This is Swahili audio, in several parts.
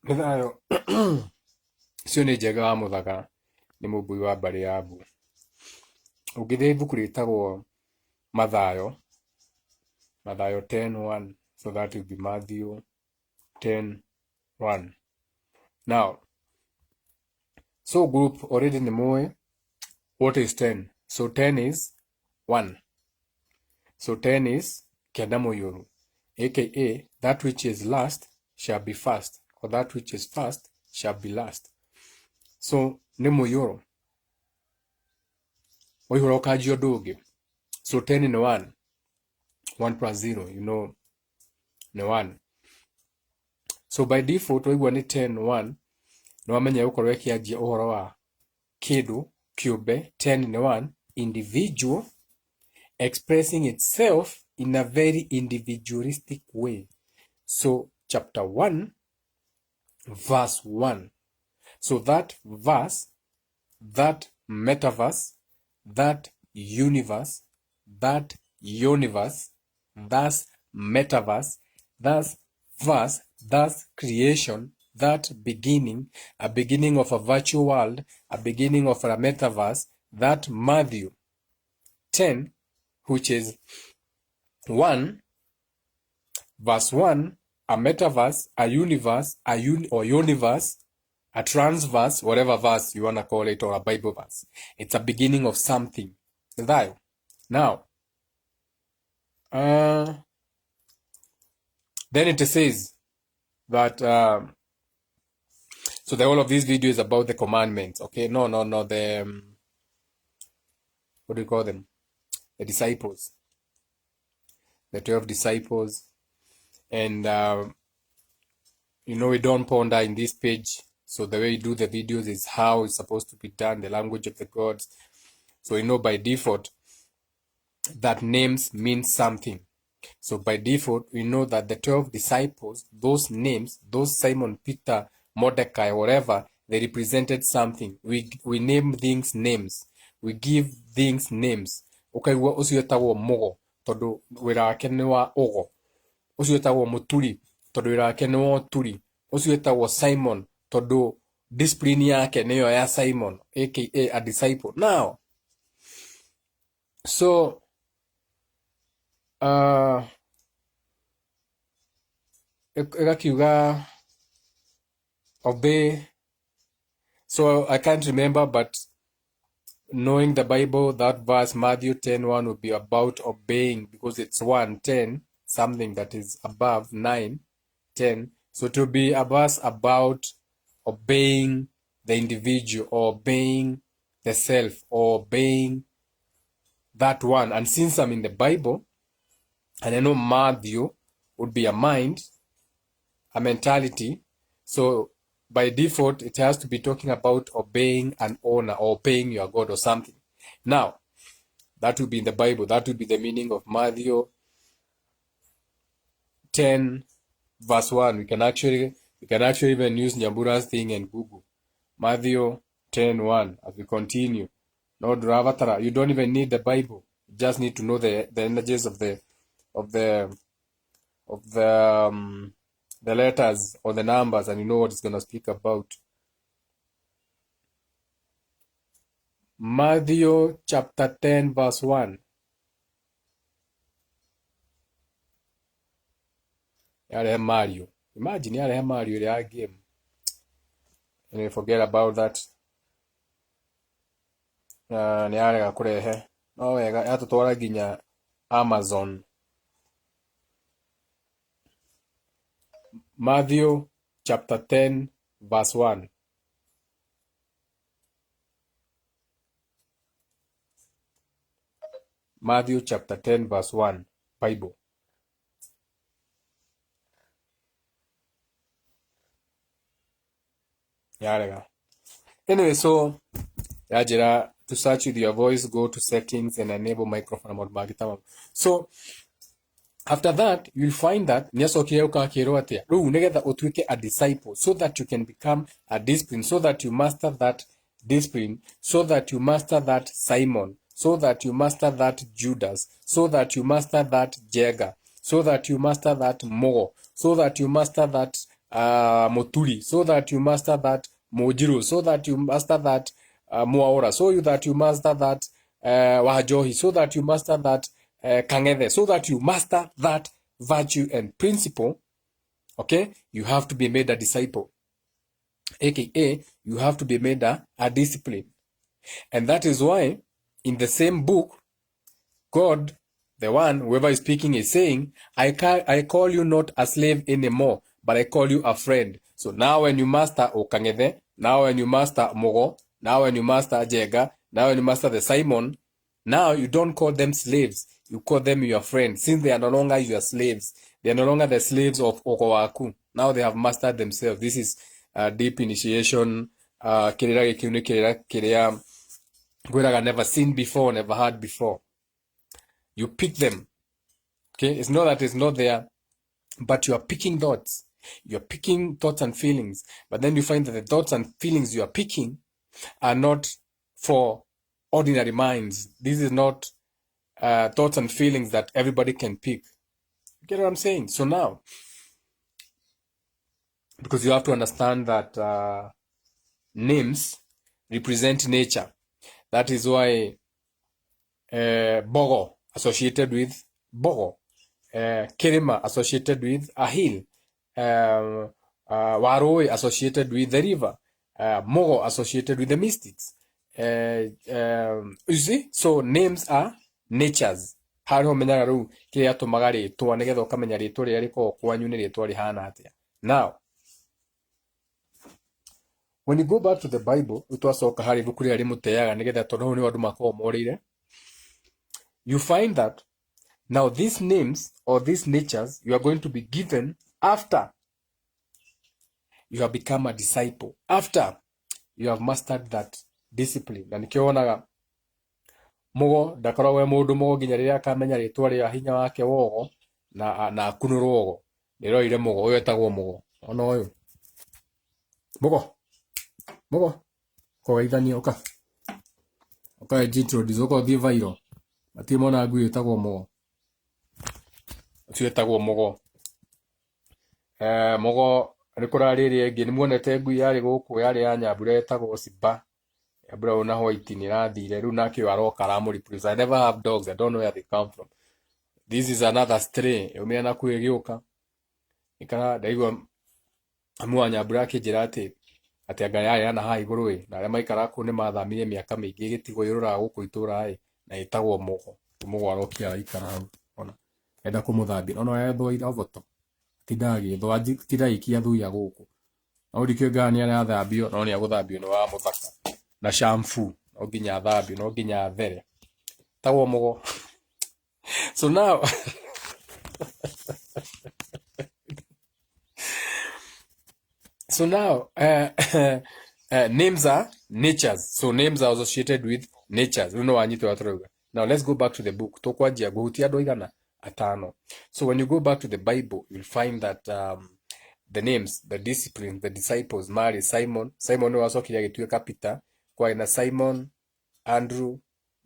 Nithayo cio nĩ njega wa mũthaka nĩ mũmbui wa mbarĩ ya mbu. Ũngĩthiĩ ibuku rĩtagwo Mathayo 10:1, so that will be Matthew 10:1. Now, so group already nĩ mũĩ what is 10. So 10 is 1. So 10 is kenda mũiyũru, aka that which is last shall be first, or that which is first shall be last. So nĩ mũiyũru mũiyũru ũkanjia ũndũ ũngĩ. So 10 nĩ 1. 1 plus 0, you know, nĩ 1. So by default waigua nĩ 10 1 nĩ wamenya gũkorwo ĩkĩanjia ũhoro wa kĩndũ kĩũmbe. 10 nĩ 1 individual expressing itself in a very individualistic way. So chapter 1 verse 1. So that verse, that metaverse, that universe, that metaverse, that verse, that creation, that beginning, a beginning of a virtual world, a beginning of a metaverse, that Matthew 10, which is 1, verse 1, a metaverse, a universe, universe, a transverse, whatever verse you want to call it, or a Bible verse. It's a beginning of something. Now, then it says that, so the whole of this video is about the commandments, okay? No, the, what do you call them? The disciples. The 12 disciples. And, you know, we don't ponder in this page. So the way you do the videos is how it's supposed to be done, the language of the gods. So you know by default that names mean something. So by default, we know that the 12 disciples, those names, those Simon, Peter, Mordecai, whatever, they represented something. We name things names. We give things names. Okay, ucio etagwo Mugo, tondu wira wake ni wa Ugo. Ucio etagwo Muturi, tondu wira wake ni wa Uturi. Ucio etagwo Simon, tondu discipline yake niyo ya Simon, aka a disciple. Now, so ikakiuga obey. So I can't remember, but knowing the Bible, that verse Matthew 10:1 will be about obeying, because it's 1, 10, something that is above 9, 10. So to be a verse about obeying the individual, or obeying the self, or obeying that one. And since I'm in the Bible, and I know Matthew would be a mind, a mentality, so by default, it has to be talking about obeying an owner, or obeying your God or something. Now, that would be in the Bible. That would be the meaning of Matthew 10, verse 1. We can actually even use Nyambura's thing and Google. Matthew 10:1 as we continue. No Dravatara. You don't even need the Bible. You just need to know the energies of the letters or the numbers, and you know what it's gonna speak about. Matthew chapter 10 verse 1. Yarehe Mario. Imagine yarehe Mario ya game. And we forget about that. Ni yarega kurehe. No wega yatutwara nginya Amazon. Matthew chapter 10 verse 1. Matthew chapter 10 verse 1. Bible. Yarega. Anyway, so yajira to search with your voice, go to settings and enable microphone about magitama. So after that, you'll find that a disciple, so that you can become a discipline, so that you master that discipline, so that you master that Simon, so that you master that Judas, so that you master that Jagger, so that you master that Mo, so that you master that Muturi, so that you master that Mojiru, so that you master that Muaora, so that you master that Wahajohi, so that you master that Kangede, so that you master that virtue and principle. Okay, you have to be made a disciple, aka you have to be made a discipline. And that is why in the same book, God, the one, whoever is speaking, is saying, I call you not a slave anymore, but I call you a friend. So now when you master Okangede, now when you master Mogo, now when you master Jega, now when you master the Simon, now you don't call them slaves, you call them your friends. Since they are no longer your slaves, they are no longer the slaves of Okowaku. Now they have mastered themselves. This is deep initiation. Kirira never seen before, never heard before. You pick them. Okay, it's not that it's not there, but you are picking thoughts. You're picking thoughts and feelings, but then you find that the thoughts and feelings you are picking are not for ordinary minds. This is not thoughts and feelings that everybody can pick. You get what I'm saying? So now, because you have to understand that names represent nature. That is why Bogo associated with Bogo, Kirima associated with a hill, Waroi associated with the river, Mogo associated with the mystics. You see? So names are natures. Hariho menyaga riu kiria atumaga ritwa nigetha ukamenya ritwa riria rikoragwo kwanyu ni ritwa rihana atia. Now, when you go back to the Bible, utwacoka hari ibuku riria rimuteaga nigetha tondu ni andu makoragwo morire, you find that now these names or these natures you are going to be given after you have become a disciple, after you have mastered that discipline. Na nikio onaga Mugo ndakoragwo we mundu mugo nginya riria akamenya ritwa ria hinya wake wogo na akunurwo wogo. Ndiroire Mugo uyu etagwo Mugo. Ona uyu Mugo kogeithania uka introduce uko thie viral ati mona ngui etagwo Mugo. Ucio etagwo Mugo. Mugo ari kurariria ingi ni muonete ngui yari guku yari ya Nyambura etagwo Simba. Nyambura una white ni rathire riu nake aroka aramuriproduce. I never have dogs, I don't know where they come from. This is another stray umia na kuigiuka ikara ndaigwa amua Nyambura akinjira ati anga yari ana ha iguru na aria maikara ku ni mathamirie miaka mingi gitigo irura guku itura na itagwo Mugo. Mugo arokia ikara hau ona enda kumuthambia ona yethwo ira voto tidagi thwa tidaikia thuya guku no dikio gani ara thambio no ni aguthambio ni wa muthaka na shampoo no ginya thambio no ginya there tagwo Mugo. So now names are natures. So names are associated with natures. You know anyito atroga. Now let's go back to the book. Tokwaji guhutia do igana atano. So when you go back to the Bible, you'll find that the names, the discipline, the disciples, Mary, Simon was okay to Peter, kwa ina Simon, Andrew,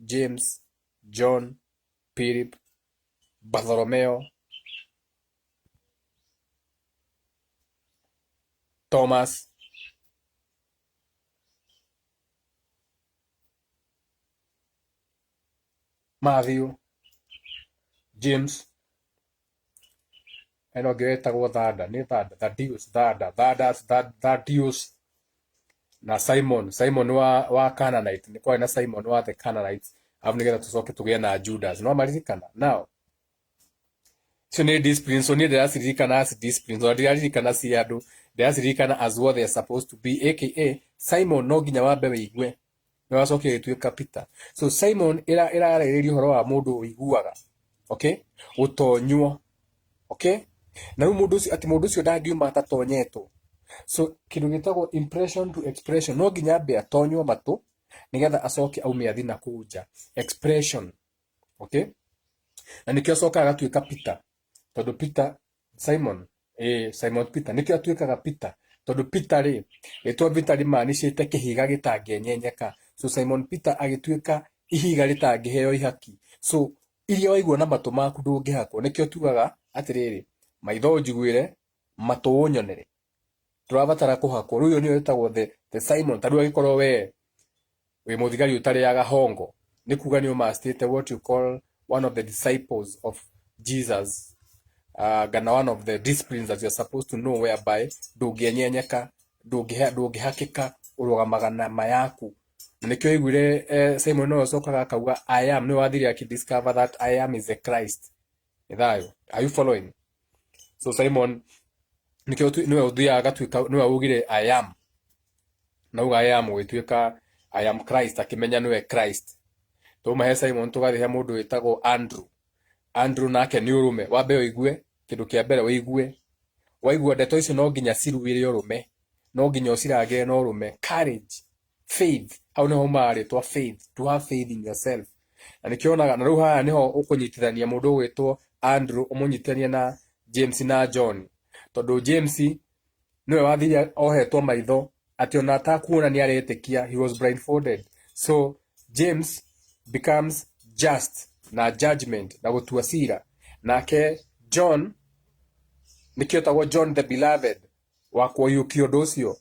James, John, Philip, Bartholomew, Thomas, Matthew, James, eno getagwo Thada, ni Thada, Thaddeus, na Simon wa Canaanite, ni kwa na Simon wa the Canaanites, afu nigetha tucoke tugie na Judas, no maririkana. Now, so ni discipline, so ni ndiraririkana as discipline, so ndiraririkana si andu, ndiraririkana as what they are supposed to be, aka Simon no ginya wambe wigue ni wacoke gituika Peter. So Simon irarereria uhoro wa mundu uiguaga, okay, utonywo, okay, na mundu ucio ati mundu ucio ndangiuma tatonyeto. So kindu gitagwo impression to expression, no ginya be atonywo matu nigetha acoke aume athi na kuja expression, okay, na nikio acoka agatuika Peter tondu Peter Simon Peter nikio atuikaga Peter tondu Peter ri etwa Peter ri manicite kihiga gitangenyenyeka. So Simon Peter agituika ihiga ritangiheo ihaki. So iria waigua na matu maku ndungihakwo nikio tugaga atiriri maitho njiguire matu unyonere. turabatara kuhakwo ruyo niyo wetagwo the Simon tariu agikorwo we muthigari utariaga hongo ni kuga ni umastite what you call one of the disciples of Jesus, gana one of the disciplines that you are supposed to know, whereby ndungienyenyeka ndungihakika urugamaga na mayaku. Nikyo igwire Simon no sokaga kauga I am, no wathiri akidiscover that I am is the Christ. Ithayo, are you following? So Simon nikyo niwe uthiaga twika niwe ugire I am, na uga I am wituika I am Christ, akimenya niwe Christ. Tuma Simon tugathiha mundu witagwo Andrew nake ni urume wambe oigue kindu kia mbere waigua ndeto icio no nginya ciruire urume, no nginya ucirage no urume. Courage, faith, how no mari to faith, to have faith in yourself. Na nikionaga na ruha haha niho ukunyitithania mundu witwo Andrew umunyitithania na James na John, tondu James niwe wathire ohetwo maitho ati ona atakuona ni aretikia, he was blindfolded. So James becomes just na judgment na gutua cira, nake John nikio tagwo John the beloved wa kuyukio docio,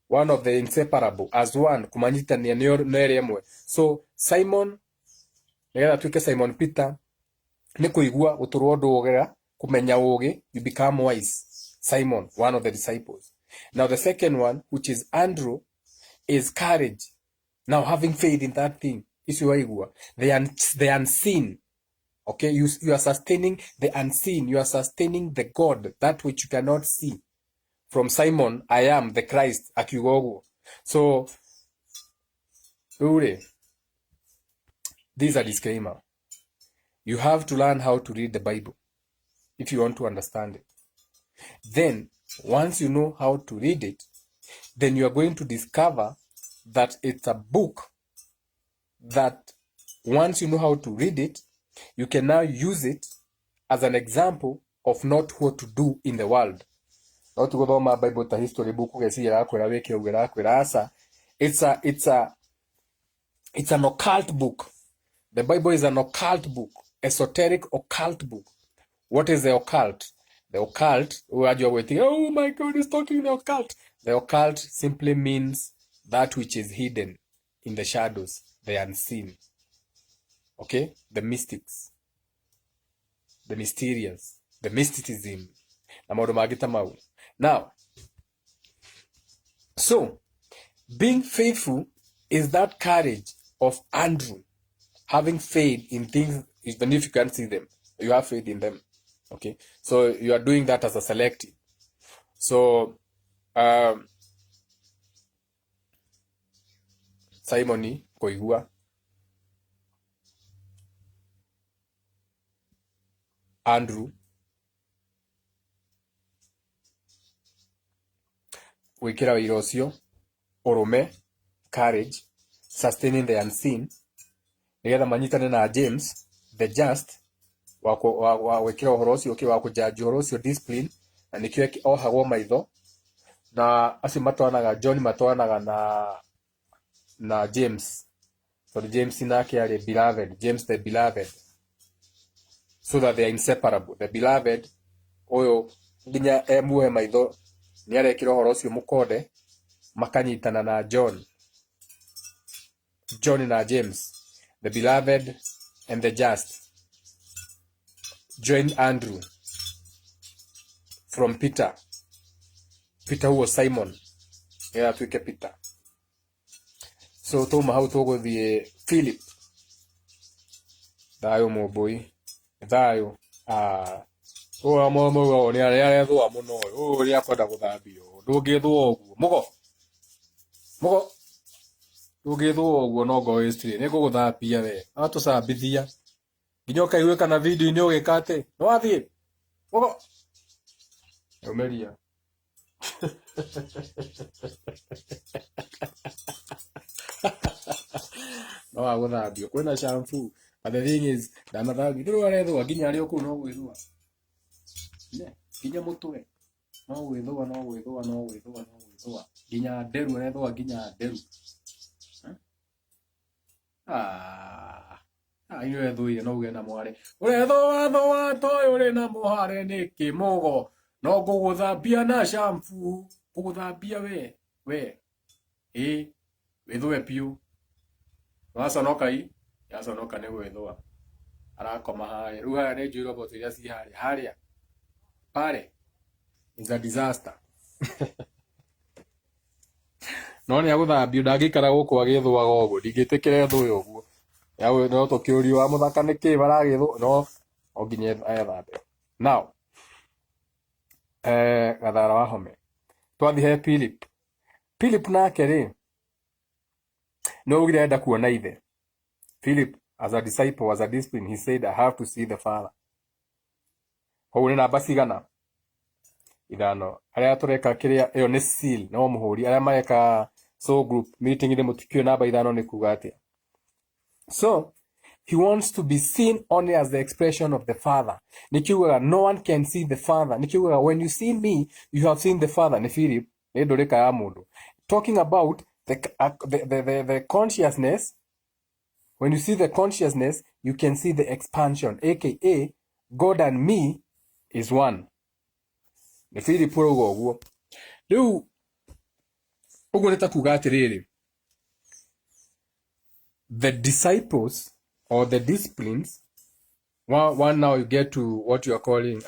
one of the inseparable as one, kumanyitania nere imwe. So Simon nigetha tuike Simon Peter ni kuigua guturwo ndugera kumenya ugi, you become wise. Simon, one of the disciples. Now the second one, which is Andrew, is courage. Now having faith in that thing. Isi waigua the unseen. Okay, you are sustaining the unseen, you are sustaining the God, that which you cannot see. From Simon, I am the Christ, akiugogo. So this is a disclaimer. You have to learn how to read the Bible if you want to understand it. Then once you know how to read it, then you are going to discover that it's a book that once you know how to read it, you can now use it as an example of not what to do in the world. Not to go my Bible to history book it's an occult book. The Bible is an occult book, esoteric occult book. What is the occult? The occult, oh my God, he's talking the occult. The occult simply means that which is hidden in the shadows, the unseen. Okay? The mystics, the mysterious, the mysticism. Now, so, being faithful is that courage of Andrew, having faith in things, even if you can't see them, you have faith in them. Okay? So, you are doing that as a selective. So, Simoni, koigua, Andrew, wikira wira ucio, urume, courage, sustaining the unseen, nigetha manyitane na James, the just, wa wikira uhoro ucio wa kujaji uhoro ucio discipline, na nikio ohagwo maitho, na acio matwanaga John matwanaga na James. So James nake ari beloved, James the beloved. So that they are inseparable. The beloved, oyo nginya emuhe maitho ni arekira uhoro ucio mukode makanyitana na John na James, the beloved and the just. Join Andrew from Peter who was Simon. Yeah, tuike Peter. So tuma hau tuguthie Philip. Thayo mubui. Thayo. O amomo ni ari thwa muno. O ri akwenda guthambio. Ndungithwa uguo. Mugo. Ndungithwa uguo no go history. Ni guguthambia we. Atucambithia. Nginya ukaigue kana video ini ugikate. No wathie. Mugo. Umeria. No aguthambio. Kwina shampoo. But the thing is, ndanathambio. Nduru arethwa nginya ari oku no gwithwa. Ne, nginya mutwe. No gwithwa. Nginya nderu arethwa nginya nderu. Iyo ethuire no uge na mware. Urethwa toyo uri na mware ni kimugo. No guguthambia na shampoo. uguthambia we withwe piu waconoka yaconoka nĩ gwĩthũa arakoma harĩa rĩu harĩa nĩ njũĩ robot iria ci harĩa pale is a disaster no nĩ agũthambio ndangĩikara gũkũ agĩthũaga ũguo ndingĩtĩkĩra ethũe ũguo no tũkĩũrio wa mũthaka nĩkĩ baragĩthũa no nginya ethambe now gathara wa home twathi he Philip nake rĩ no ugire enda kuona ithe Philip as a disciple, as a discipline, he said, I have to see the Father. Hau nĩ namba cigana ithano aria tureka kiria iyo ni seal no muhuri aria mareka soul group meeting ile mutikio namba ithano ni kuga atia. So he wants to be seen only as the expression of the Father. Nikiuga no one can see the Father. Nikiuga when you see me you have seen the Father. Ni Philip ni ndoreka ya mundu talking about the consciousness. When you see the consciousness, you can see the expansion, aka God and me is one. Ni Philip uguo. Riu uguo nita kuga atiriri. The disciples or the disciplines, one now you get to what you are calling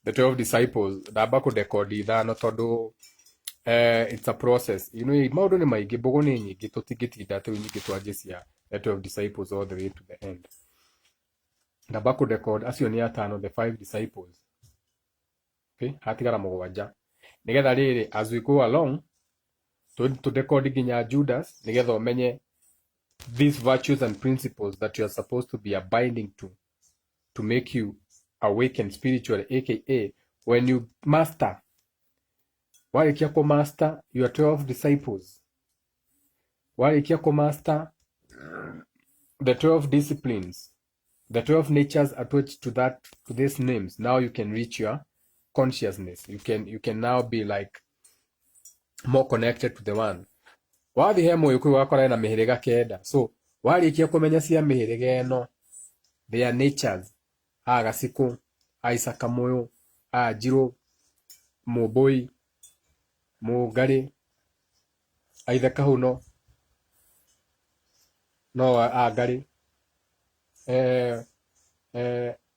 the 12 disciples. Ndamba kudekodi ithano tondu it's a process. You know, maundu ni maingi mbogo ni nyingi tutingitinda tu nyingi twanjisia the 12 disciples all the way to the end. Ndamba kudekodi acio ni atano, the 5 disciples. Okay, hatigara mugwanja nigetha riri as we go along to decode ginya Judas nigetha umenye these virtues and principles that you are supposed to be abiding to make you awaken spiritually, aka when you master warikia ku master your 12 disciples, warikia ku master the 12 disciplines, the 12 natures attached to these names, now you can reach your consciousness. You can now be like more connected to the one. Wathi he moyo kwi wakora na mihiriga kenda. So warikia kumenya cia mihiriga eno, their natures, Gasiku, Isaka Moyo, Jiro, Moboi, Mogari, Aitha Kahuno, no Gari,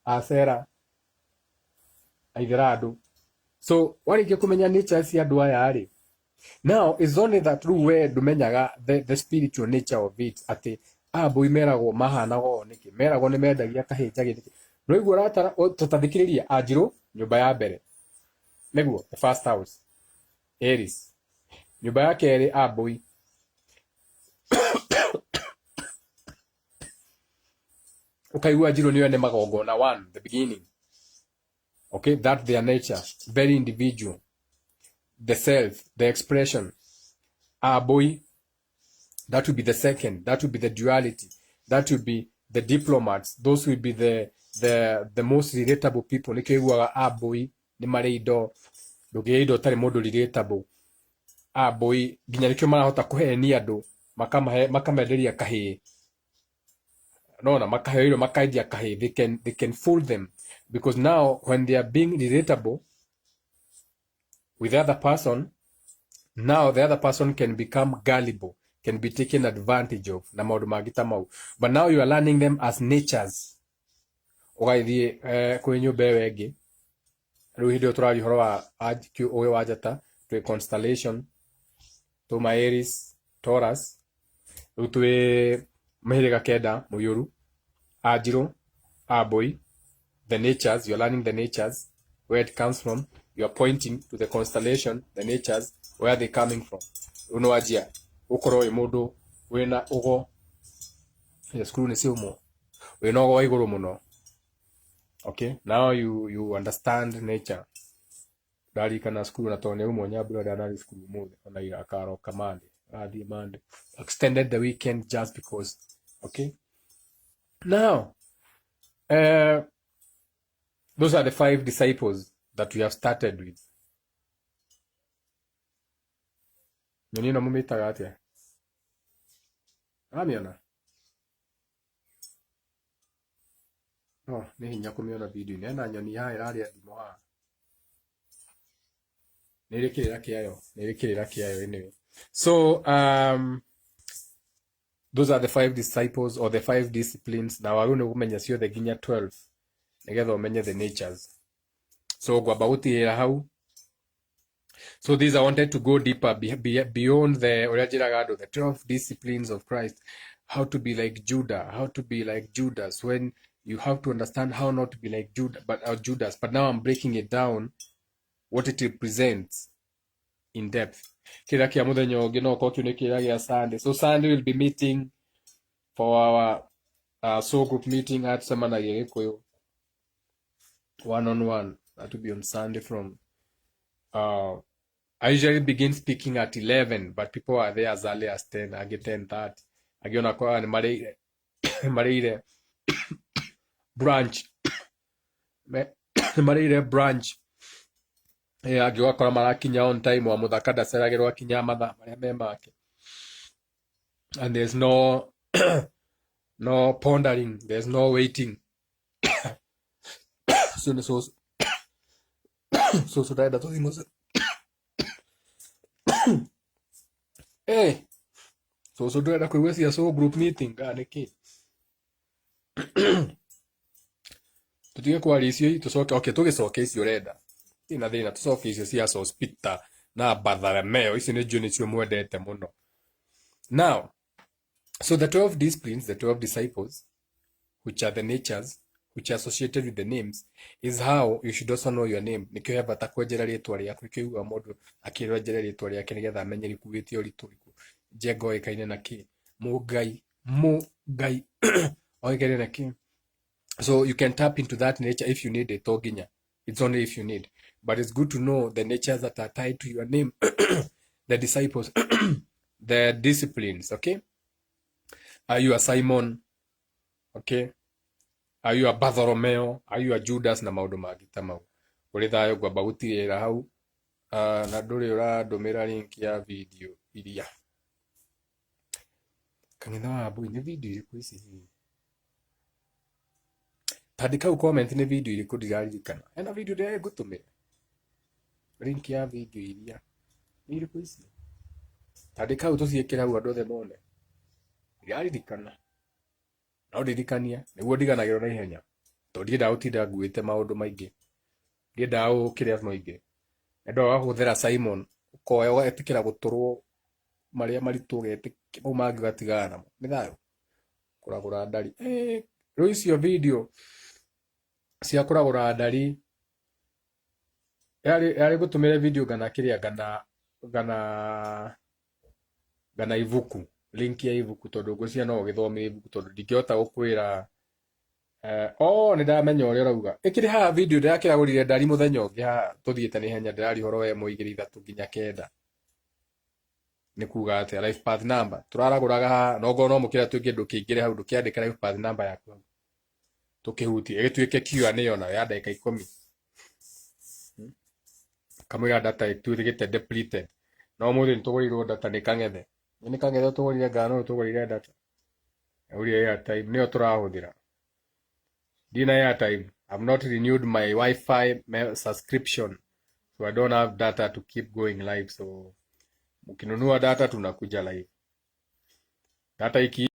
Asera, Aitheradu. So warikia kumenya natures cia andu aya ri, now it's only that through where dumenyaga the spiritual nature of it ati boy merago mahanago niki merago ni mendagia kahinja githiki no igua ratara tutathikiriria Anjiru nyumba ya mbere niguo the first house Aries nyumba ya keri boy ukaigua Anjiru niyo ne magongona one the beginning. Okay, that's their nature, very individual. The self, the expression, boy, that will be the second, that will be the duality, that will be the diplomats, those will be the most relatable people. Nikiwa boy, ni mareido, ndugeido tari modo relatable. Boy, ginya nikyo marahota kuhe ni andu, makamenderia kahi. No, makahe makaidia kahi. They can fool them because now when they are being relatable with the other person, now the other person can become gullible, can be taken advantage of na maundu magita mau. But now you are learning them as natures. Ugaithie kwi nyumba wengi riu hindi turari horo wa uyu wa njata twi constellation to Aries, Taurus, riu twi mahiriga kenda Muyuru, Anjiru, Boy, the natures. You are learning the natures, where it comes from. You are pointing to the constellation, the natures, where they coming from. Uno ajia ukoro imudu wena ugo ya skulu ni siumo wena ugo iguru muno. Okay, now you understand nature. Dari kana skulu na tone umo nyabula dari skulu mu ona ira karo kamande adi mande extended the weekend just because. Okay, now those are the 5 disciples that we have started with. Menino mumitaga atia amiona no ni hinya kumiona video ni na nyoni ya iraria ndimo ha nirikirira kiayo anyway. So those are the 5 disciples or the 5 disciplines. Now waru ni kumenya ciothe nginya 12 nigetha umenye the natures. So gwamba gutirira hau. So these I wanted to go deeper beyond the the 12 disciplines of Christ. How to be like Judah, how to be like Judas, when you have to understand how not to be like Judas. But now I'm breaking it down, what it represents in depth. Kira kia muthenya ungi no ko kiune kira gia Sunday. So Sunday we'll be meeting for our soul group meeting at Semanagia Gikuyu, one-on-one. That will be on Sunday from I usually begin speaking at 11, but people are there as early as 10. I get 10:30. Agiona kwa ni marire branch. Marire branch. Agiwa kwa marakinya on time wa muthaka ndaceragirwo akinya mathaa maria me make. And there's no no pondering, there's no waiting. So that was so ndurenda kuigua cia soul group meeting niki tutige kwaria icio tucoke tugicoke icio renda ina thina tucoke icio cia Sospita na Bartholomew icio ni njui nicio mwendete muno. Now, so the 12 disciplines, the 12 disciples, which are the natures which are associated with the names, is how you should also know your name. Nikio heba takwenjera rietwa riaku, nikio mundu akirwenjera rietwa riake nigetha amenye rikuite uritu riku jego ikaine na ki mugai oikaine na ki. So you can tap into that nature if you need it. Toginya, it's only if you need, but it's good to know the natures that are tied to your name. The disciples, the disciplines. Okay, are you a Simon? Okay, are you a Bartholomew? Are you a Judas? Na maundu mangi ta mau. Uri thayo gwamba gutirira hau na nduri urandomira link ya video iria kanitha wa Mbui ni video iriku ici tandika comment ni video iriku ndiraririkana ena video ndire ngutumira link ya video iria iriku ici tandika tuciikira hau andu othe mone ndiraririkana no ndirikania niguo ndiganagirwo na ihenya to ndienda gutinda nguite maundu maingi ndienda gukiria maingi endo wahuthira Simon ukoya wetikira guturwo maria maritu getikira mau mangi gatigana namo ni thayo kuragura ndari riu icio video cia kuragura ndari yari gutumire video gana kiria gana ibuku link ya ibuku tondu ngwiciria no githomire ibuku tondu ndingihota gukwira ni ndamenya uria urauga ikiri ha video ndirakiragurire ndari muthenya ungi ha tuthiite ni henya ndirari horo we muigiri 3 nginya 9 ni kuga ati life path number turaraguraga ha no ngono mukira twingi ndukingire hau ndukiandika life path number yaku tukihuti igituike Q&A ona ya dakika 10 kamwe data itwirigite depleted no muthi ntugurirwo data ni kangethe ni kangethe tugurire ngano tugurire data uri ya time niyo turahuthira dina ya time. I've not renewed my Wi-Fi subscription, so I don't have data to keep going live. So mukinunua data tunakuja live data iki